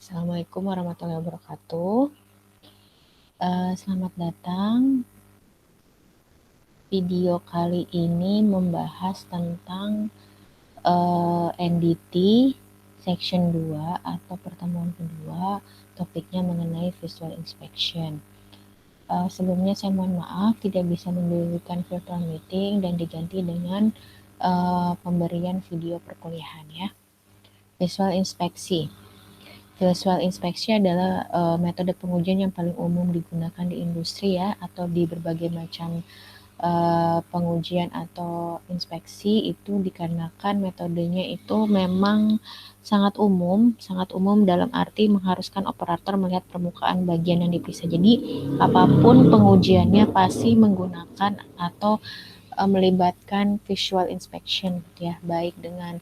Assalamualaikum warahmatullahi wabarakatuh. Selamat datang. Video kali ini membahas tentang NDT Section 2 atau pertemuan kedua, topiknya mengenai visual inspection. Sebelumnya saya mohon maaf tidak bisa mendahulukan virtual meeting dan diganti dengan pemberian video perkuliahan ya. Visual inspeksi. Visual inspection adalah metode pengujian yang paling umum digunakan di industri ya, atau di berbagai macam pengujian atau inspeksi itu dikarenakan metodenya itu memang sangat umum dalam arti mengharuskan operator melihat permukaan bagian yang diperiksa. Jadi apapun pengujiannya pasti menggunakan atau melibatkan visual inspection ya, baik dengan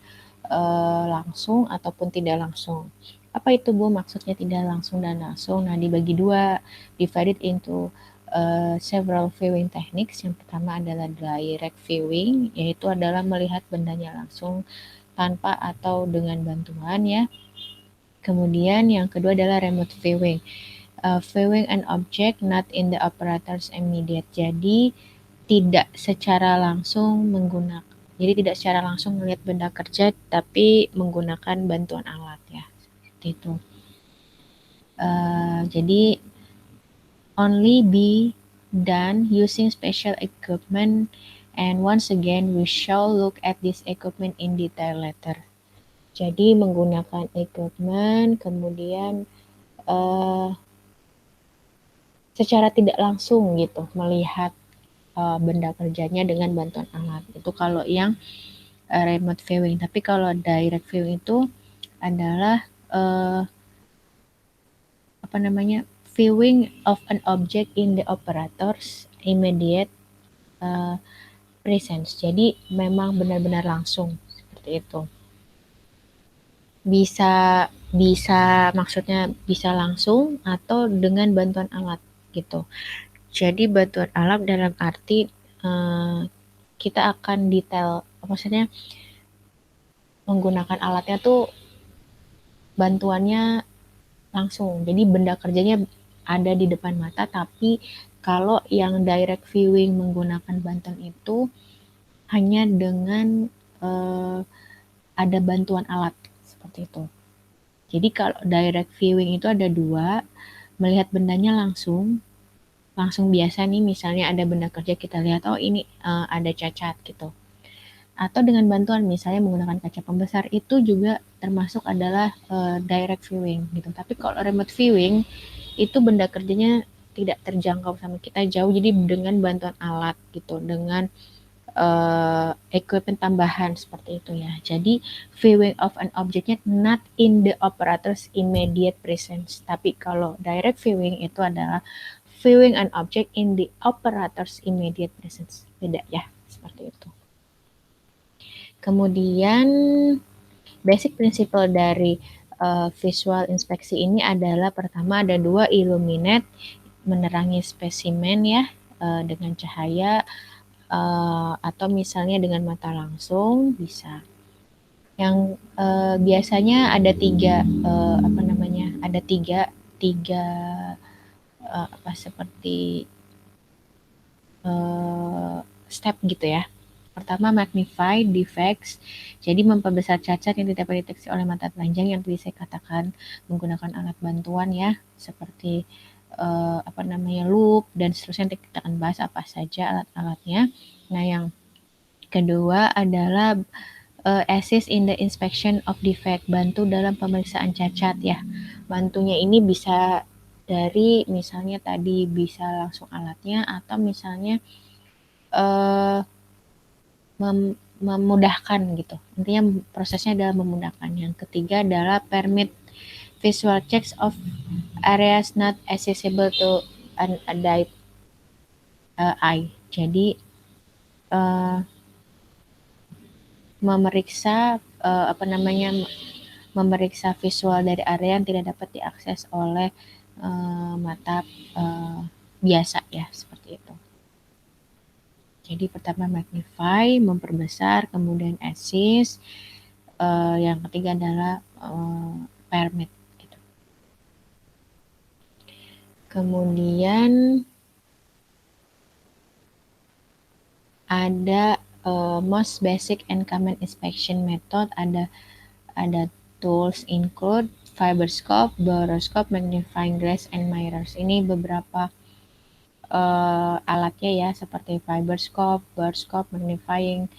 langsung ataupun tidak langsung. Apa itu Bu maksudnya tidak langsung dan langsung? Nah, dibagi dua, divided into several viewing techniques. Yang pertama adalah direct viewing, yaitu adalah melihat bendanya langsung tanpa atau dengan bantuan ya. Kemudian yang kedua adalah remote viewing. Viewing an object not in the operator's immediate. Jadi tidak secara langsung menggunakan, jadi tidak secara langsung melihat benda kerja, tapi menggunakan bantuan alat ya, seperti itu. Jadi only be done using special equipment, and once again we shall look at this equipment in detail later. Jadi menggunakan equipment, kemudian secara tidak langsung gitu melihat benda kerjanya dengan bantuan alat. Itu kalau yang remote viewing. Tapi kalau direct viewing itu adalah viewing of an object in the operator's immediate presence. Jadi memang benar-benar langsung seperti itu. Bisa maksudnya bisa langsung atau dengan bantuan alat gitu. Jadi bantuan alat dalam arti kita akan detail, maksudnya menggunakan alatnya tuh bantuannya langsung. Jadi benda kerjanya ada di depan mata, tapi kalau yang direct viewing menggunakan bantuan itu hanya dengan ada bantuan alat seperti itu. Jadi kalau direct viewing itu ada dua, melihat bendanya langsung biasa nih, misalnya ada benda kerja kita lihat, oh ini ada cacat gitu. Atau dengan bantuan misalnya menggunakan kaca pembesar, itu juga termasuk adalah direct viewing gitu. Tapi kalau remote viewing itu benda kerjanya tidak terjangkau sama kita jauh, jadi dengan bantuan alat gitu, dengan equipment tambahan seperti itu ya. Jadi viewing of an objectnya not in the operator's immediate presence. Tapi kalau direct viewing itu adalah viewing an object in the operator's immediate presence. Beda ya, seperti itu. Kemudian basic principle dari visual inspeksi ini adalah pertama ada dua, illuminate, menerangi spesimen ya dengan cahaya atau misalnya dengan mata langsung bisa. Yang biasanya ada tiga seperti step gitu ya. Pertama, magnify defects, jadi memperbesar cacat yang tidak terdeteksi oleh mata telanjang yang tadi saya katakan menggunakan alat bantuan ya, seperti loop dan seterusnya. Nanti kita akan bahas apa saja alat-alatnya. Nah, yang kedua adalah assist in the inspection of defect, bantu dalam pemeriksaan cacat ya. Bantunya ini bisa dari misalnya tadi bisa langsung alatnya, atau misalnya memudahkan gitu. Intinya prosesnya adalah memudahkan. Yang ketiga adalah permit visual checks of areas not accessible to unaided eye. Jadi memeriksa visual dari area yang tidak dapat diakses oleh mata biasa ya, seperti itu. Jadi pertama magnify, memperbesar, kemudian assist, yang ketiga adalah permit gitu. Kemudian ada most basic and common inspection method, ada tools include fiberscope, borescope, magnifying glass, and mirrors. Ini beberapa alatnya ya, seperti fiberscope, borescope, magnifying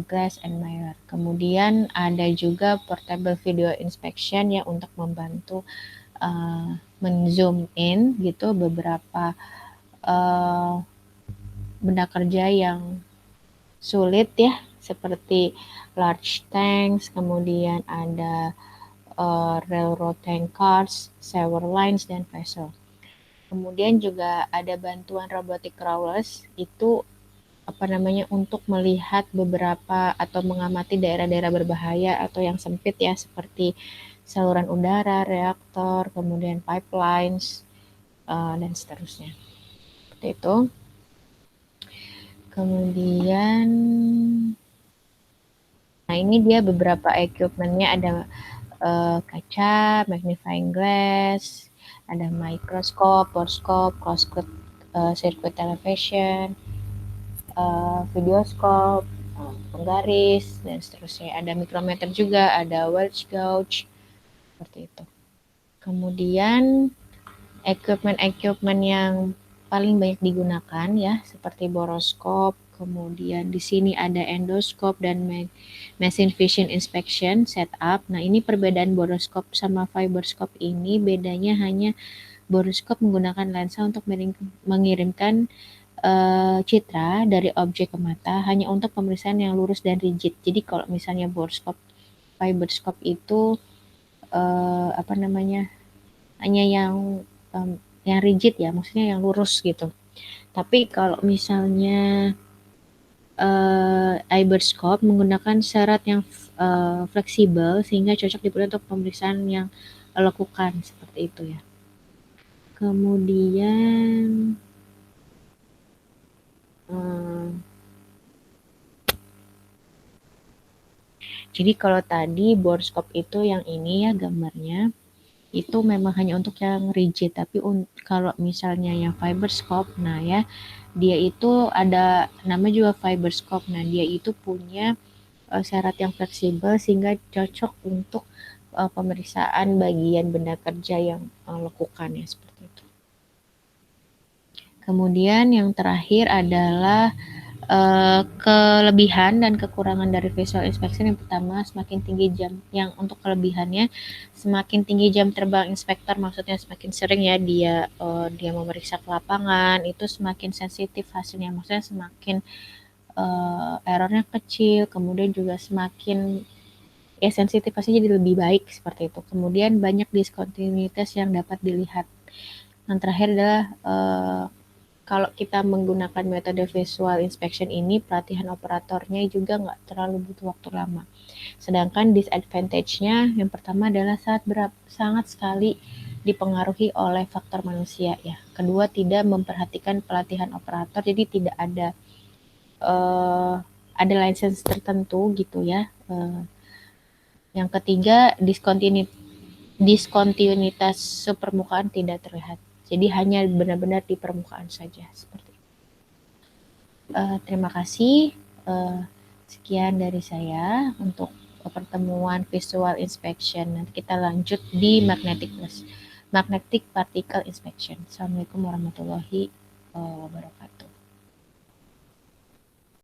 glass, and mirror. Kemudian ada juga portable video inspection ya, untuk membantu men-zoom in gitu beberapa benda kerja yang sulit ya, seperti large tanks, kemudian ada railroad tank cars, sewer lines, dan vessel. Kemudian juga ada bantuan robotic crawlers, itu untuk melihat beberapa atau mengamati daerah-daerah berbahaya atau yang sempit ya, seperti saluran udara, reaktor, kemudian pipelines, dan seterusnya. Seperti itu. Kemudian, nah ini dia beberapa equipmentnya, ada kaca, magnifying glass, ada microscope, borescope, closed circuit television, videoscope, penggaris, dan seterusnya. Ada micrometer juga, ada wedge gauge, seperti itu. Kemudian equipment yang paling banyak digunakan ya, seperti borescope, kemudian di sini ada endoscope dan machine vision inspection setup. Nah, ini perbedaan borescope sama fiberscope ini, bedanya hanya borescope menggunakan lensa untuk mengirimkan citra dari objek ke mata hanya untuk pemeriksaan yang lurus dan rigid. Jadi kalau misalnya borescope, fiberscope itu hanya yang rigid ya, maksudnya yang lurus gitu. Tapi kalau misalnya fiberscope menggunakan serat yang fleksibel sehingga cocok dipakai untuk pemeriksaan yang lekukan, seperti itu ya. Kemudian jadi kalau tadi borescope itu yang ini ya gambarnya, itu memang hanya untuk yang rigid, tapi kalau misalnya yang fiberscope, nah ya, dia itu ada nama juga fiberscope. Nah, dia itu punya serat yang fleksibel sehingga cocok untuk pemeriksaan bagian benda kerja yang lekukan ya, seperti itu. Kemudian yang terakhir adalah kelebihan dan kekurangan dari visual inspection. Yang pertama, semakin tinggi jam, yang untuk kelebihannya, semakin tinggi jam terbang inspektor, maksudnya semakin sering ya dia memeriksa ke lapangan, itu semakin sensitif hasilnya, maksudnya semakin errornya kecil, kemudian juga semakin sensitif hasilnya jadi lebih baik, seperti itu. Kemudian banyak diskontinuitas yang dapat dilihat. Yang terakhir adalah kalau kita menggunakan metode visual inspection ini, pelatihan operatornya juga nggak terlalu butuh waktu lama. Sedangkan disadvantage-nya yang pertama adalah sangat sekali dipengaruhi oleh faktor manusia ya. Kedua, tidak memperhatikan pelatihan operator, jadi tidak ada license tertentu gitu ya. Yang ketiga, diskontinuitas permukaan tidak terlihat. Jadi hanya benar-benar di permukaan saja, seperti itu. Terima kasih. Sekian dari saya untuk pertemuan visual inspection. Nanti kita lanjut di magnetic particle inspection. Assalamualaikum warahmatullahi wabarakatuh.